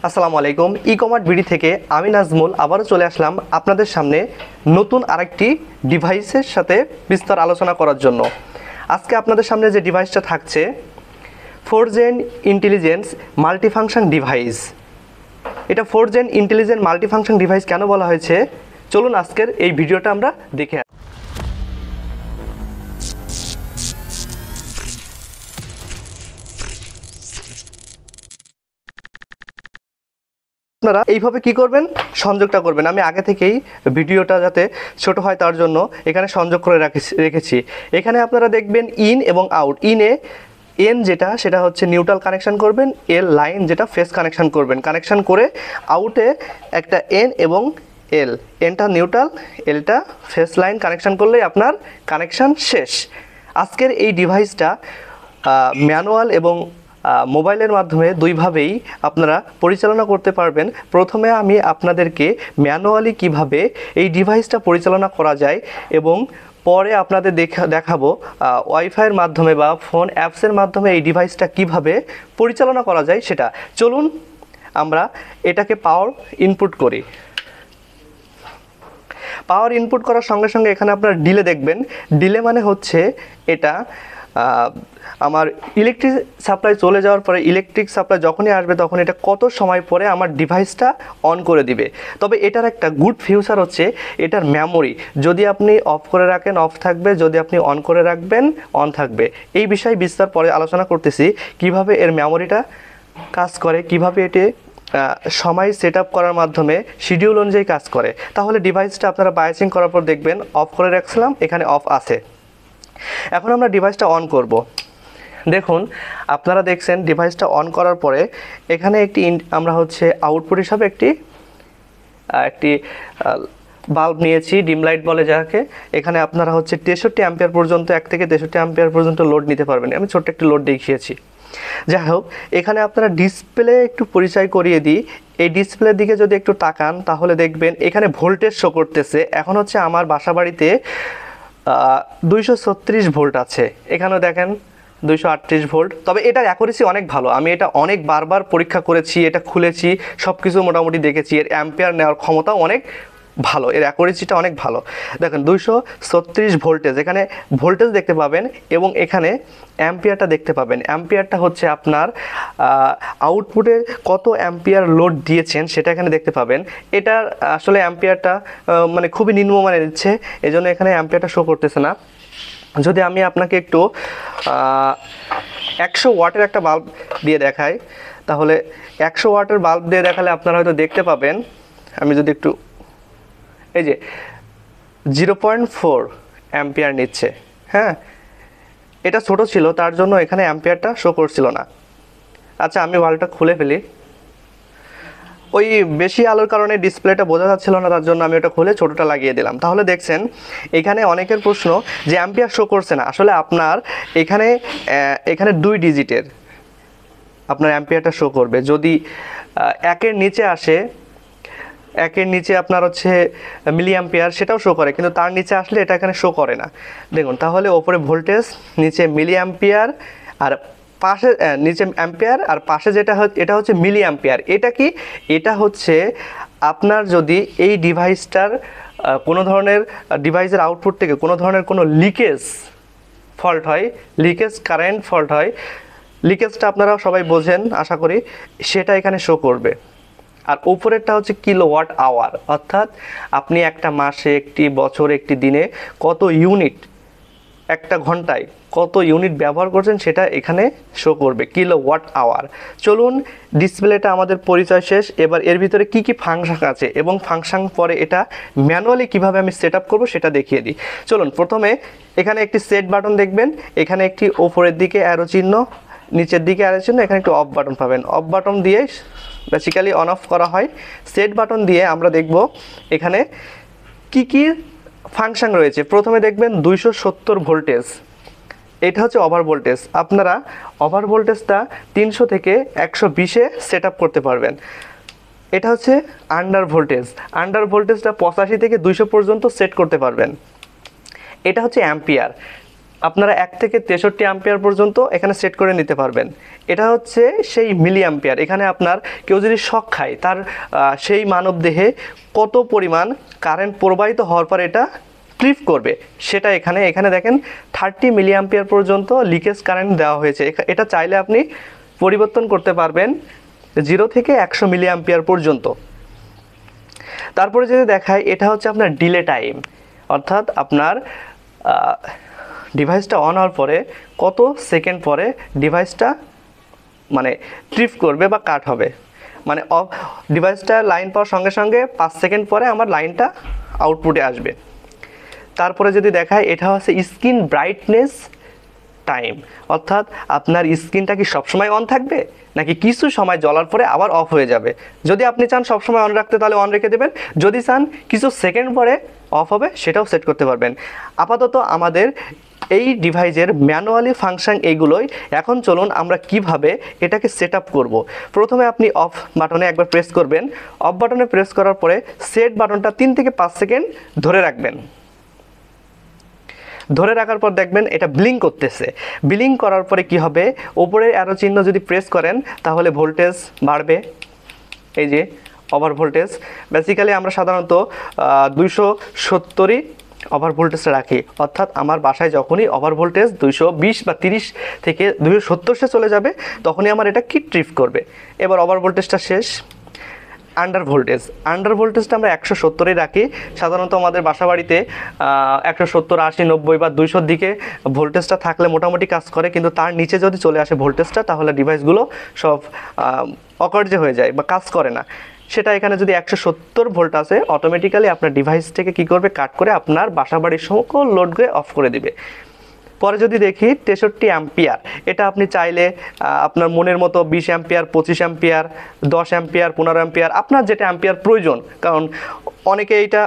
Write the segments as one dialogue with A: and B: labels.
A: আসসালামু আলাইকুম। E-commerce BD থেকে আমি নাজমুল আবারও চলে আসলাম আপনাদের সামনে নতুন আরেকটি ডিভাইসের সাথে বিস্তার আলোচনা করার জন্য। আজকে আপনাদের সামনে যে ডিভাইসটা থাকছে 4Gen ইন্টেলিজেন্স মাল্টিফাংশন ডিভাইস। এটা 4Gen ইন্টেলিজেন্ট মাল্টিফাংশন ডিভাইস কেন বলা হয়েছে, চলুন আজকের এই ভিডিওটা আমরা দেখে আসি। আপনারা এইভাবে কি করবেন, সংযোগটা করবেন। আমি আগে থেকেই ভিডিওটা যাতে ছোট হয় তার জন্য এখানে সংযোগ করে রেখেছি। এখানে আপনারা দেখবেন ইন এবং আউট। ইনে এন যেটা সেটা হচ্ছে নিউট্রাল কানেকশন করবেন, এল লাইন যেটা ফেস কানেকশন করবেন। কানেকশন করে আউটে একটা এন এবং এল, এনটা নিউট্রাল, এলটা ফেস লাইন কানেকশন করলেই আপনার কানেকশন শেষ। আজকের এই ডিভাইসটা ম্যানুয়াল এবং মোবাইলের মাধ্যমে দুইভাবেই আপনারা পরিচালনা করতে পারবেন। প্রথমে আমি আপনাদেরকে ম্যানুয়ালি কিভাবে এই ডিভাইসটা পরিচালনা করা যায় এবং পরে আপনাদের দেখাবো ওয়াইফাইয়ের মাধ্যমে বা ফোন অ্যাপসের মাধ্যমে এই ডিভাইসটা কিভাবে পরিচালনা করা যায় সেটা। চলুন আমরা এটাকে পাওয়ার ইনপুট করি। পাওয়ার ইনপুট করার সঙ্গে সঙ্গে এখানে আপনারা ডিলে দেখবেন। ডিলে মানে হচ্ছে এটা আমার ইলেকট্রিক সাপ্লাই চলে যাওয়ার পরে, ইলেকট্রিক সাপ্লাই যখনই আসবে তখন এটা কত সময় পরে আমার ডিভাইসটা অন করে দিবে। তবে এটার একটা গুড ফিউচার হচ্ছে এটার মেমোরি। যদি আপনি অফ করে রাখেন অফ থাকবে, যদি আপনি অন করে রাখবেন অন থাকবে। এই বিষয়ে বিস্তার পরে আলোচনা করতেছি কিভাবে এর মেমোরিটা কাজ করে, কিভাবে এটি সময় সেট আপ করার মাধ্যমে শিডিউল অনুযায়ী কাজ করে। তাহলে ডিভাইসটা আপনারা বায়াসিং করার পর দেখবেন অফ করে রাখছিলাম, এখানে অফ আছে। এখন আমরা ডিভাইসটা অন করব। দেখুন আপনারা দেখছেন ডিভাইসটা অন করার পরে এখানে একটি আমরা হচ্ছে আউটপুট হিসাবে একটি বাল্ব নিয়েছি, ডিম লাইট বলে যাকে। এখানে আপনারা হচ্ছে 63 অ্যাম্পিয়ার পর্যন্ত, 1 থেকে 63 অ্যাম্পিয়ার পর্যন্ত লোড নিতে পারবেন। আমি ছোট্ট একটি লোড দেখিয়েছি। যাই হোক, এখানে আপনারা ডিসপ্লে একটু পরিচয় করিয়ে দিই। এই ডিসপ্লের দিকে যদি একটু তাকান তাহলে দেখবেন এখানে ভোল্টেজ শো করতেছে। এখন হচ্ছে আমার বাসা বাড়িতে 236 ভোল্ট আছে। এখানেও দেখেন 238 ভোল্ট। তবে এটার অ্যাকুরেসি অনেক ভালো। আমি এটা অনেক বারবার পরীক্ষা করেছি, এটা খুলেছি, সব কিছু মোটামুটি দেখেছি। এর অ্যাম্পিয়ার নেওয়ার ক্ষমতাও অনেক ভালো, এর অ্যাকুরেসিটা অনেক ভালো। দেখেন 236 ভোল্টেজ, এখানে ভোল্টেজ দেখতে পাবেন এবং এখানে অ্যাম্পিয়ারটা দেখতে পাবেন। অ্যাম্পিয়ারটা হচ্ছে আপনার আউটপুটে কত অ্যাম্পিয়ার লোড দিয়েছেন সেটা এখানে দেখতে পাবেন। এটার আসলে অ্যাম্পিয়ারটা মানে খুবই নিম্নমানের দিচ্ছে, এজন্য এখানে অ্যাম্পিয়ারটা শো করতেছে না। যদি আমি আপনাকে একটু 100 ওয়াটের একটা বাল্ব দিয়ে দেখাই, তাহলে 100 ওয়াটের বাল্ব দিয়ে দেখালে আপনারা হয়তো দেখতে পাবেন, আমি যদি একটু, এই যে 0.4 অ্যাম্পিয়ার নিচ্ছে। হ্যাঁ, এটা ছোট ছিল তার জন্য এখানে অ্যাম্পিয়ারটা শো করছিল না। আচ্ছা, আমি বাল্বটা খুলে ফেলি। ওই বেশি আলোর কারণে ডিসপ্লেটা বোঝা যাচ্ছিল না, তার জন্য আমি ওটা খুলে ছোটোটা লাগিয়ে দিলাম। তাহলে দেখছেন এখানে অনেকের প্রশ্ন যে অ্যাম্পিয়ার শো করছে না। আসলে আপনার এখানে 2 ডিজিটের আপনার অ্যাম্পিয়ারটা শো করবে। যদি 1-এর নিচে আসে, 1-এর নিচে আপনার হচ্ছে মিলি অ্যাম্পিয়ার, সেটাও শো করে, কিন্তু তার নিচে আসলে এটা এখানে শো করে না। দেখুন তাহলে ওপরে ভোল্টেজ, নিচে মিলি অ্যাম্পিয়ার, আর পাশে নিচে অ্যাম্পিয়ার, আর পাশে যেটা এটা হচ্ছে মিলি অ্যাম্পিয়ার। এটা কি? এটা হচ্ছে আপনার যদি এই ডিভাইসটার কোনো ধরনের ডিভাইসের আউটপুট থেকে কোনো ধরনের কোনো লিকেজ ফল্ট হয়, লিকেজ কারেন্ট ফল্ট হয়, লিকেজটা আপনারা সবাই বোঝেন আশা করি, সেটা এখানে শো করবে। আর উপরেরটা হচ্ছে কিলোওয়াট আওয়ার, অর্থাৎ আপনি একটা মাসে, একটি বছরে, একটি দিনে কত ইউনিট, একটা ঘন্টায় কত ইউনিট ব্যবহার করছেন সেটা এখানে শো করবে, কিলোওয়াট আওয়ার। চলুন, ডিসপ্লেটা আমাদের পরিচয় শেষ। এবার এর ভিতরে কি কি ফাংশন আছে এবং ফাংশন পরে এটা ম্যানুয়ালি কিভাবে আমি সেট আপ করবো সেটা দেখিয়ে দিই। চলুন, প্রথমে এখানে একটি সেট বাটন দেখবেন, এখানে একটি ওপরের দিকে অ্যারো চিহ্ন, নিচের দিকে অ্যারো চিহ্ন, এখানে একটি অফ বাটন পাবেন। অফ বাটন দিয়ে বেসিক্যালি অন অফ করা হয়। সেট বাটন দিয়ে আমরা দেখব এখানে কি কি ফাংশন রয়েছে। প্রথমে দেখবেন 270 ভোল্টেজ, এটা হচ্ছে ওভার ভোল্টেজ। আপনারা ওভার ভোল্টেজটা 300 থেকে 120-এ সেট আপ করতে পারবেন। এটা হচ্ছে আন্ডার ভোল্টেজ, আন্ডার ভোল্টেজটা 85 থেকে 200 পর্যন্ত সেট করতে পারবেন। এটা হচ্ছে অ্যাম্পিয়ার, আপনারা 1 থেকে 63 অ্যাম্পিয়ার পর্যন্ত এখানে সেট করে নিতে পারবেন। এটা হচ্ছে সেই মিলি অ্যাম্পিয়ার। এখানে আপনার কেউ যদি শক খায় তার সেই মানবদেহে কত পরিমাণ কারেন্ট প্রবাহিত হওয়ার পর এটা ট্রিপ করবে সেটা এখানে দেখেন 30 মিলি অ্যাম্পিয়ার পর্যন্ত লিকেজ কারেন্ট দেওয়া হয়েছে। এটা চাইলে আপনি পরিবর্তন করতে পারবেন 0 থেকে 100 মিলি অ্যাম্পিয়ার পর্যন্ত। তারপরে যদি দেখায় এটা হচ্ছে আপনার ডিলে টাইম, অর্থাৎ আপনার ডিভাইসটা অন হওয়ার পরে কত সেকেন্ড পরে ডিভাইসটা মানে ট্রিপ করবে বা কাট হবে, মানে ডিভাইসটা লাইন পাওয়ার সঙ্গে সঙ্গে 5 সেকেন্ড পরে আমার লাইনটা আউটপুটে আসবে। তারপরে যদি দেখায় এটা হচ্ছে স্ক্রিন ব্রাইটনেস টাইম, অর্থাৎ আপনার স্ক্রিনটা কি সবসময় অন থাকবে নাকি কিছু সময় জ্বলার পরে আবার অফ হয়ে যাবে। যদি আপনি চান সবসময় অন রাখতে তাহলে অন রেখে দেবেন, যদি চান কিছু সেকেন্ড পরে অফ হবে সেটাও সেট করতে পারবেন। আপাতত আমাদের এই ডিভাইসের ম্যানুয়ালি ফাংশন এইগুলোই। এখন চলুন আমরা কিভাবে এটাকে সেট আপ করবো। প্রথমে আপনি অফ বাটনে একবার প্রেস করবেন, অফ বাটনে প্রেস করার পরে সেট বাটনটা 3 থেকে 5 সেকেন্ড ধরে রাখবেন। ধরে রাখার পর দেখবেন এটা ব্লিঙ্ক করতেছে। ব্লিঙ্ক করার পরে কি হবে, ওপরের অ্যারো চিহ্ন যদি প্রেস করেন তাহলে ভোল্টেজ বাড়বে, এই যে ওভার ভোল্টেজ। বেসিক্যালি আমরা সাধারণত 270ই ওভার ভোল্টেজটা রাখি, অর্থাৎ আমার বাসায় যখনই ওভার ভোল্টেজ 220 বা 30 থেকে 270 চলে যাবে তখনই আমার এটা কি ট্রিপ করবে। এবার ওভার ভোল্টেজটা শেষ। আন্ডার ভোল্টেজটা আমরা 170-এ রাখি। সাধারণত আমাদের বাসা বাড়িতে 170, 80, 90 বা 200-র দিকে ভোল্টেজটা থাকলে মোটামুটি কাজ করে, কিন্তু তার নিচে যদি চলে আসে ভোল্টেজটা তাহলে ডিভাইসগুলো সব অকার্য হয়ে যায় বা কাজ করে না। সেটা এখানে যদি 170 ভোল্ট আছে অটোমেটিক্যালি আপনার ডিভাইস থেকে কি করবে, কাট করে আপনার বাসা বাড়ির সকল লোডকে অফ করে দিবে। পরে যদি দেখি 63 অ্যাম্পিয়ার, এটা আপনি চাইলে আপনার মনের মতো 20 অ্যাম্পিয়ার, 25 অ্যাম্পিয়ার, 10 অ্যাম্পিয়ার, 15 অ্যাম্পিয়ার, আপনার যেটা অ্যাম্পিয়ার প্রয়োজন। কারণ অনেকে এইটা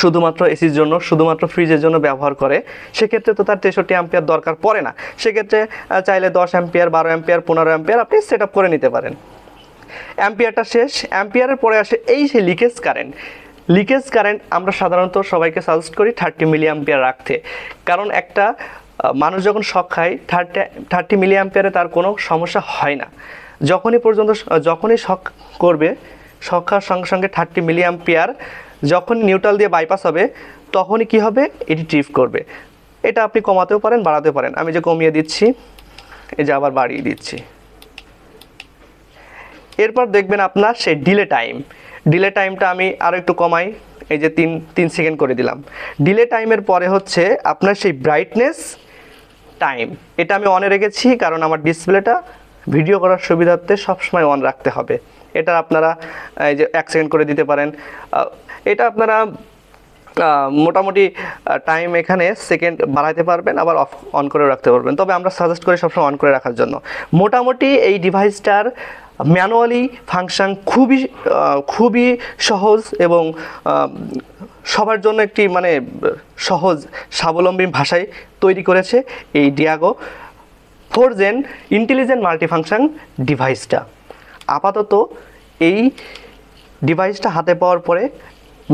A: শুধুমাত্র এসির জন্য, শুধুমাত্র ফ্রিজের জন্য ব্যবহার করে, সেক্ষেত্রে তো তার 63 অ্যাম্পিয়ার দরকার পড়ে না। সেক্ষেত্রে চাইলে 10 অ্যাম্পিয়ার, 12 অ্যাম্পিয়ার, 15 অ্যাম্পিয়ার আপনি সেট আপ করে নিতে পারেন। অ্যাম্পিয়ারটা শেষ। অ্যাম্পিয়ারের পরে আসে এই সেই লিকেজ কারেন্ট আমরা সাধারণত সবাইকে সাজেস্ট করি 30 মিলি অ্যাম্পিয়ার রাখতে। কারণ একটা মানুষ যখন শক খায় 30 মিলি অ্যাম্পিয়ারে তার কোনো সমস্যা হয় না। যখনই শক করবে, শক খাওয়ার সঙ্গে সঙ্গে 30 মিলি অ্যাম্পিয়ার যখন নিউট্রাল দিয়ে বাইপাস হবে তখনই কি হবে, এটি ট্রিপ করবে। এটা আপনি কমাতেও পারেন, বাড়াতেও পারেন। আমি যে কমিয়ে দিচ্ছি, এই যে আবার বাড়িয়ে দিচ্ছি। এরপর দেখবেন আপনার সেই ডিলে টাইমটা আমি আরও একটু কমাই, এই যে 3 সেকেন্ড করে দিলাম। ডিলে টাইমের পরে হচ্ছে আপনার সেই ব্রাইটনেস টাইম, এটা আমি অনে রেখেছি কারণ আমার ডিসপ্লেটা ভিডিও করার সুবিধার্থে সবসময় অন রাখতে হবে। এটা আপনারা এই যে 1 সেকেন্ড করে দিতে পারেন। এটা আপনারা মোটামুটি টাইম এখানে সেকেন্ড বাড়াইতে পারবেন, আবার অন করে রাখতে পারবেন। তবে আমরা সাজেস্ট করি সবসময় অন করে রাখার জন্য। মোটামুটি এই ডিভাইসটার ম্যানুয়ালি ফাংশন খুবই সহজ এবং সবার জন্য একটি মানে সহজ স্বাবলম্বী ভাষায় তৈরি করেছে এই ডিয়াগো 4 জেন ইন্টেলিজেন্ট মাল্টিফাংশন ডিভাইসটা। আপাতত এই ডিভাইসটা হাতে পাওয়ার পরে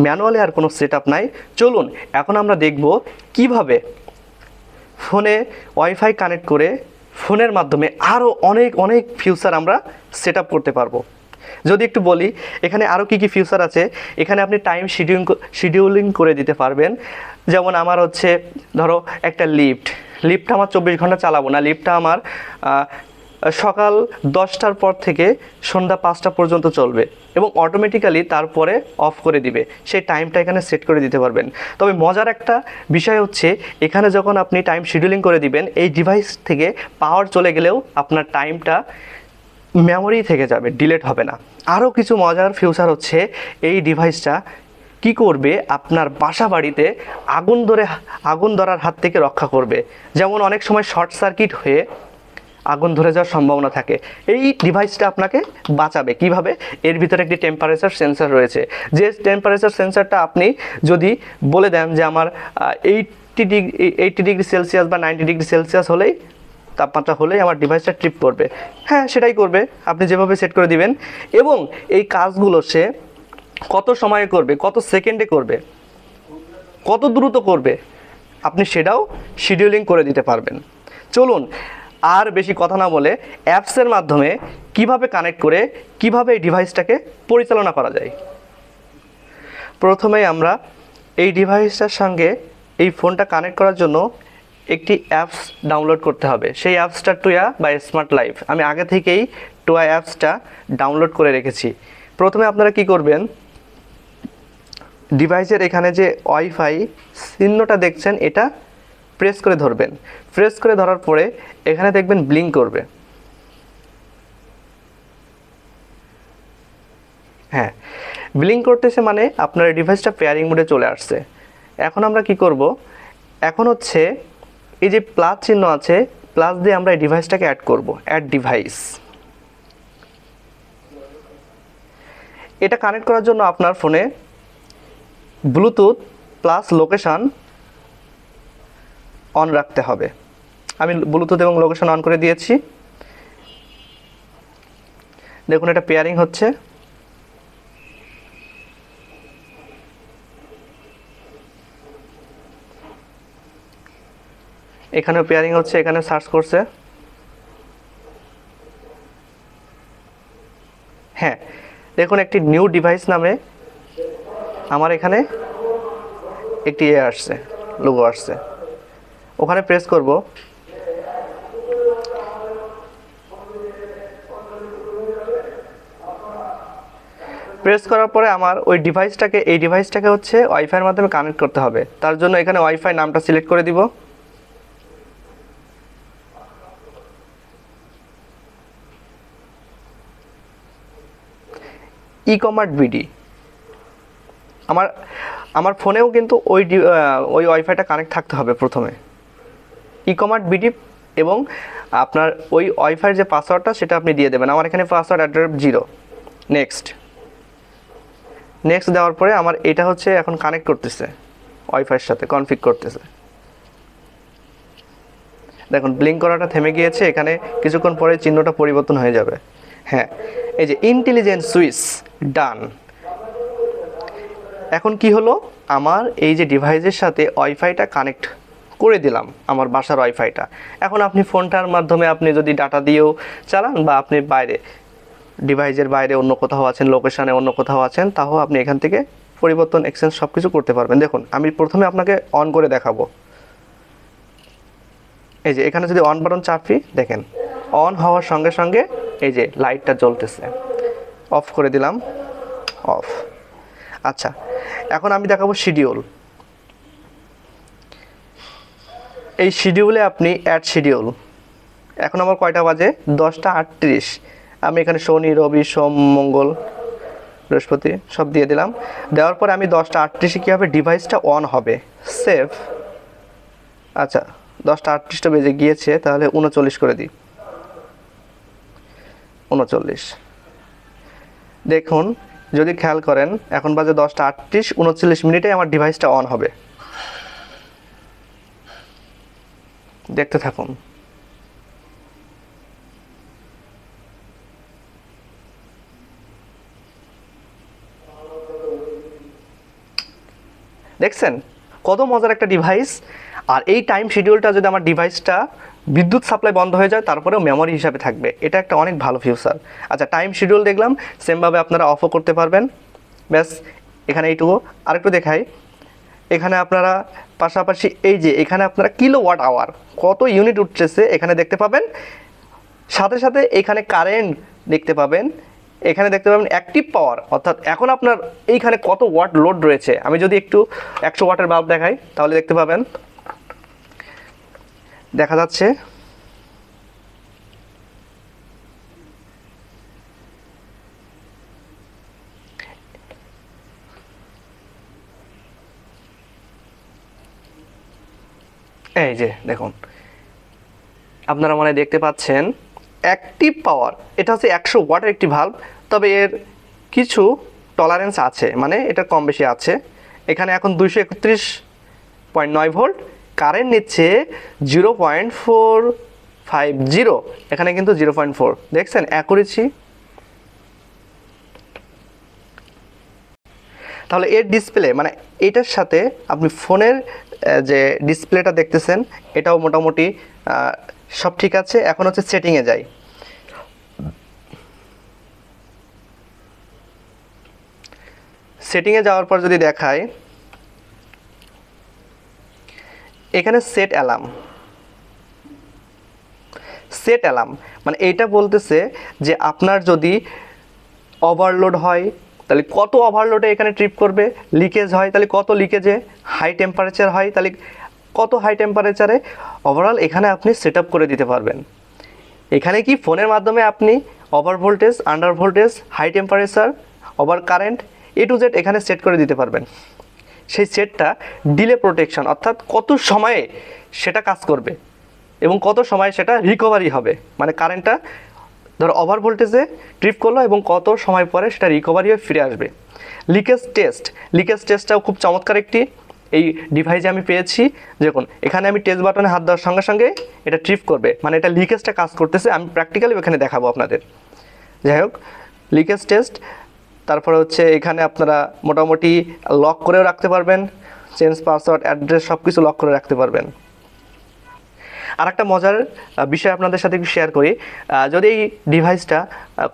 A: ম্যানুয়ালি আর কোনো সেট আপ নাই। চলুন এখন আমরা দেখব কিভাবে ফোনে ওয়াইফাই কানেক্ট করে ফোনের মাধ্যমে আরও অনেক ফিউচার আমরা সেট আপ করতে পারবো। যদি একটু বলি এখানে আরও কী ফিউচার আছে, এখানে আপনি টাইম শিডিউলিং করে দিতে পারবেন। যেমন আমার হচ্ছে ধরো একটা লিফট আমার 24 ঘন্টা চালাবো না, লিফটটা আমার সকাল 10টার পর থেকে সন্ধ্যা 5টা পর্যন্ত চলবে এবং অটোমেটিক্যালি তারপরে অফ করে দিবে। সেই টাইমটা এখানে সেট করে দিতে পারবেন। তবে মজার একটা বিষয় হচ্ছে এখানে যখন আপনি টাইম শিডিউলিং করে দিবেন, এই ডিভাইস থেকে পাওয়ার চলে গেলেও আপনার টাইমটা মেমোরি থেকে যাবে, ডিলেট হবে না। আরও কিছু মজার ফিউচার হচ্ছে এই ডিভাইসটা কি করবে, আপনার বাসা বাড়িতে আগুন ধরার হাত থেকে রক্ষা করবে। যেমন অনেক সময় শর্ট সার্কিট হয়ে আগুন ধরে যাওয়ার সম্ভাবনা থাকে, এই ডিভাইসটা আপনাকে বাঁচাবে। কিভাবে, এর ভিতরে একটি টেম্পারেচার সেন্সর রয়েছে। যে টেম্পারেচার সেন্সরটা আপনি যদি বলে দেন যে আমার 80 ডিগ্রি সেলসিয়াস বা 90 ডিগ্রি সেলসিয়াস হলেই তাপমাত্রা হলেই আমার ডিভাইসটা ট্রিপ করবে, হ্যাঁ সেটাই করবে আপনি যেভাবে সেট করে দিবেন। এবং এই কাজগুলো সে কত সময়ে করবে, কত সেকেন্ডে করবে, কত দ্রুত করবে, আপনি সেটাও শিডিউলিং করে দিতে পারবেন। চলুন আর বেশি কথা না বলে অ্যাপসের মাধ্যমে কিভাবে কানেক্ট করে কিভাবে এই ডিভাইসটাকে পরিচালনা করা যায়। প্রথমেই আমরা এই ডিভাইসটার সঙ্গে এই ফোনটা কানেক্ট করার জন্য একটি অ্যাপস ডাউনলোড করতে হবে। সেই অ্যাপসটা টুয়া বা স্মার্ট লাইফ। আমি আগে থেকেই টুয়া অ্যাপসটা ডাউনলোড করে রেখেছি। প্রথমে আপনারা কি করবেন, ডিভাইসের এখানে যে ওয়াইফাই চিহ্নটা দেখছেন এটা প্রেস করে ধরবেন। প্রেস করে ধরার পরে এখানে দেখবেন ব্লিঙ্ক করবে। হ্যাঁ, ব্লিঙ্ক করতেছে মানে আপনার ডিভাইসটা পেয়ারিং মোডে চলে আসছে। এখন আমরা কি করব, এখন হচ্ছে এই যে প্লাস চিহ্ন আছে, প্লাস দিয়ে আমরা এই ডিভাইসটাকে অ্যাড করব, অ্যাড ডিভাইস। এটা কানেক্ট করার জন্য আপনার ফোনে ব্লুটুথ প্লাস লোকেশন অন রাখতে হবে। আমি ব্লুটুথ এবং লোকেশন অন করে দিয়েছি। দেখুন এটা পেয়ারিং হচ্ছে। এখানেও পেয়ারিং হচ্ছে, এখানে সার্চ করছে। হ্যাঁ, দেখুন একটি নিউ ডিভাইস নামে আমার এখানে একটি আসছে, লোগো আসছে। ওখানে প্রেস করব। প্রেস করার পরে আমার ওই ডিভাইসটাকে, এই ডিভাইসটাকে হচ্ছে ওয়াইফাইয়ের মাধ্যমে কানেক্ট করতে হবে। তার জন্য এখানে ওয়াইফাই নামটা সিলেক্ট করে দিব। ই-কমার্ট বিডি। আমার ফোনেও কিন্তু ওই ওয়াইফাইটা কানেক্ট থাকতে হবে প্রথমে। ই-কমার্ট বিডি এবং আপনার ওই ওয়াইফাইয়ের যে পাসওয়ার্ডটা সেটা আপনি দিয়ে দেবেন। আমার এখানে পাসওয়ার্ড @0। নেক্সট দেওয়ার পরে আমার এটা হচ্ছে এখন কানেক্ট করতেছে, ওয়াইফাইয়ের সাথে কনফিগ করতেছে। দেখুন ব্লিঙ্ক করাটা থেমে গিয়েছে। এখানে কিছুক্ষণ পরে চিহ্নটা পরিবর্তন হয়ে যাবে। হ্যাঁ, এই যে ইন্টেলিজেন্ট সুইচ ডান। এখন কি হলো, আমার এই যে ডিভাইসের সাথে ওয়াইফাইটা কানেক্ট করে দিলাম, আমার বাসার ওয়াইফাইটা। এখন আপনি ফোনটার মাধ্যমে আপনি যদি ডাটা দিয়েও চালান বা আপনি বাইরে ডিভাইসের বাইরে অন্য কোথাও আছেন, লোকেশানে অন্য কোথাও আছেন, তাও আপনি এখান থেকে পরিবর্তন এক্সচেঞ্জ সব কিছু করতে পারবেন। দেখুন আমি প্রথমে আপনাকে অন করে দেখাবো। এই যে এখানে যদি অন বাটন চাপি, দেখেন অন হওয়ার সঙ্গে সঙ্গে এই যে লাইটটা জ্বলতেছে। অফ করে দিলাম, অফ। আচ্ছা, এখন আমি দেখাবো শিডিউল। এই শিডিউলে আপনি অ্যাড শিডিউল। এখন আমার কয়টা বাজে, 10:38। আমি এখানে শনি, রবি, সোম, মঙ্গল, বৃহস্পতি সব দিয়ে দিলাম। দেওয়ার পরে আমি 10:38 কী হবে, ডিভাইসটা অন হবে। সেভ। আচ্ছা 10:38টা বেজে গিয়েছে, তাহলে 39 করে দিই। 39। দেখুন যদি খেয়াল করেন এখন বাজে 10:38, 39 মিনিটে আমার ডিভাইসটা অন হবে। দেখতে থাকুন। দেখছেন কত মজার একটা ডিভাইস। আর এই টাইম শিডিউলটা যদি আমার ডিভাইসটা বিদ্যুৎ সাপ্লাই বন্ধ হয়ে যায় তারপরেও মেমোরি হিসাবে থাকবে, এটা একটা অনেক ভালো ফিউচার। আচ্ছা টাইম শিডিউল দেখলাম, সেমভাবে আপনারা অফও করতে পারবেন। ব্যাস এখানে এইটুকু। আরেকটু দেখাই, এখানে আপনারা পাশাপাশি এই যে এখানে আপনারা কিলোওয়াট আওয়ার কত ইউনিট উঠতেছে এখানে দেখতে পাবেন। সাথে সাথে এখানে কারেন্ট দেখতে পাবেন, এখানে দেখতে পাবেন অ্যাক্টিভ পাওয়ার, অর্থাৎ এখন আপনার এইখানে কত ওয়াট লোড রয়েছে। আমি যদি একটু 100 ওয়াটের বাল্ব দেখাই তাহলে দেখতে পাবেন, দেখা যাচ্ছে এই যে দেখুন আপনারা মনে হয় দেখতে পাচ্ছেন অ্যাক্টিভ পাওয়ার। এটা হচ্ছে 100 ওয়াটের একটি ভাল্ব, তবে এর কিছু টলারেন্স আছে, মানে এটা কম বেশি আছে। এখানে এখন 231.9 ভোল্ট, কারেন্ট নিচ্ছে 0.450, এখানে কিন্তু 0.4 দেখছেন অ্যাকুরেসি। তাহলে এর ডিসপ্লে মানে এটার সাথে আপনি ফোনের যে ডিসপ্লেটা দেখতেছেন এটাও মোটামুটি সব ঠিক আছে। এখন হচ্ছে সেটিংয়ে যাই। সেটিংয়ে যাওয়ার পর যদি দেখায় এখানে সেট অ্যালার্ম মানে এইটা বলতেছে যে আপনার যদি ওভারলোড হয় তাহলে কত ওভারলোডে এখানে ট্রিপ করবে, লিকেজ হয় তাহলে কত লিকেজে, হাই টেম্পারেচার হয় তাহলে কত হাই টেম্পারেচারে, ওভারঅল এখানে আপনি সেট আপ করে দিতে পারবেন। এখানে কি ফোনের মাধ্যমে আপনি over voltage, under voltage, high temperature, over current A to Z এখানে সেট করে দিতে পারবেন। সেই সেটটা ডিলে প্রোটেকশন অর্থাৎ কত সময়ে সেটা কাজ করবে এবং কত সময় সেটা রিকভারি হবে, মানে কারেন্টটা ধরো ওভার ভোল্টেজে ট্রিপ করলো এবং কত সময় পরে সেটা রিকভারি হয়ে ফিরে আসবে। লিকেজ টেস্টটাও খুব চমৎকার একটি এই ডিভাইসে আমি পেয়েছি। দেখুন এখানে আমি টেস্ট বাটনে হাত দেওয়ার সঙ্গে সঙ্গে এটা ট্রিপ করবে, মানে এটা লিকেজটা কাজ করতেছে। আমি প্র্যাকটিক্যালি এখানে দেখাবো আপনাদের। যাই হোক, লিকেজ টেস্ট। তারপরে হচ্ছে এখানে আপনারা মোটামুটি লক করেও রাখতে পারবেন, চেঞ্জ পাসওয়ার্ড, অ্যাড্রেস সব কিছু লক করে রাখতে পারবেন। আর একটা মজার বিষয় আপনাদের সাথে একটু শেয়ার করি। যদি এই ডিভাইসটা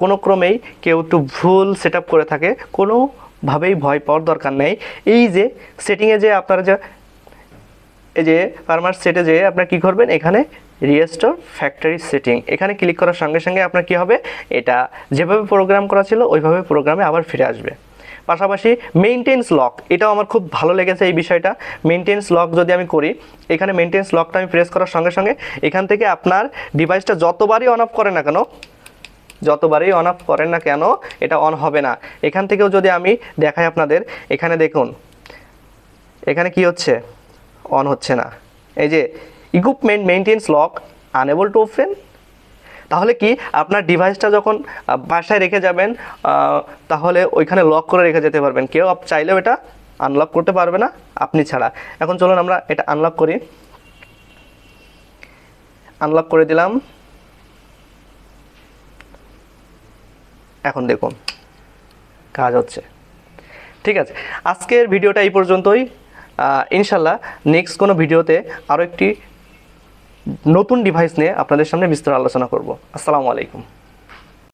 A: কোনো ক্রমেই কেউ একটু ভুল সেট আপ করে থাকে, কোনোভাবেই ভয় পাওয়ার দরকার নেই। এই যে সেটিংয়ে যে আপনারা যে এই যে ফার্মার সেটে যে আপনারা কী করবেন, এখানে রিস্টোর ফ্যাক্টরি সেটিং এখানে ক্লিক করার সঙ্গে সঙ্গে আপনার কী হবে, এটা যেভাবে প্রোগ্রাম করা ছিল ওইভাবে প্রোগ্রামে আবার ফিরে আসবে। পাশাপাশি মেইনটেন্স লক, এটাও আমার খুব ভালো লেগেছে এই বিষয়টা। মেইনটেন্স লক যদি আমি করি, এখানে মেইনটেন্স লকটা আমি প্রেস করার সঙ্গে সঙ্গে এখান থেকে আপনার ডিভাইসটা যতবারই অন অফ করেন না কেন এটা অন হবে না। এখান থেকেও যদি আমি দেখাই আপনাদের, এখানে দেখুন এখানে কি হচ্ছে, অন হচ্ছে না। এই যে equipment maintenance lock unable to open. তাহলে কি আপনার ডিভাইসটা যখন বাসায় রেখে যাবেন তাহলে ওইখানে লক করে রেখে যেতে পারবেন, কেউ চাইলেও এটা আনলক করতে পারবে না আপনি ছাড়া। এখন চলুন আমরা এটা আনলক করি। আনলক করে দিলাম। এখন দেখুন কাজ হচ্ছে। ঠিক আছে, আজকের ভিডিওটা এই পর্যন্তই। ইনশাল্লাহ নেক্সট কোনো ভিডিওতে আরও একটি নতুন ডিভাইস নিয়ে আপনাদের সামনে বিস্তারিত আলোচনা করব। আসসালামু আলাইকুম।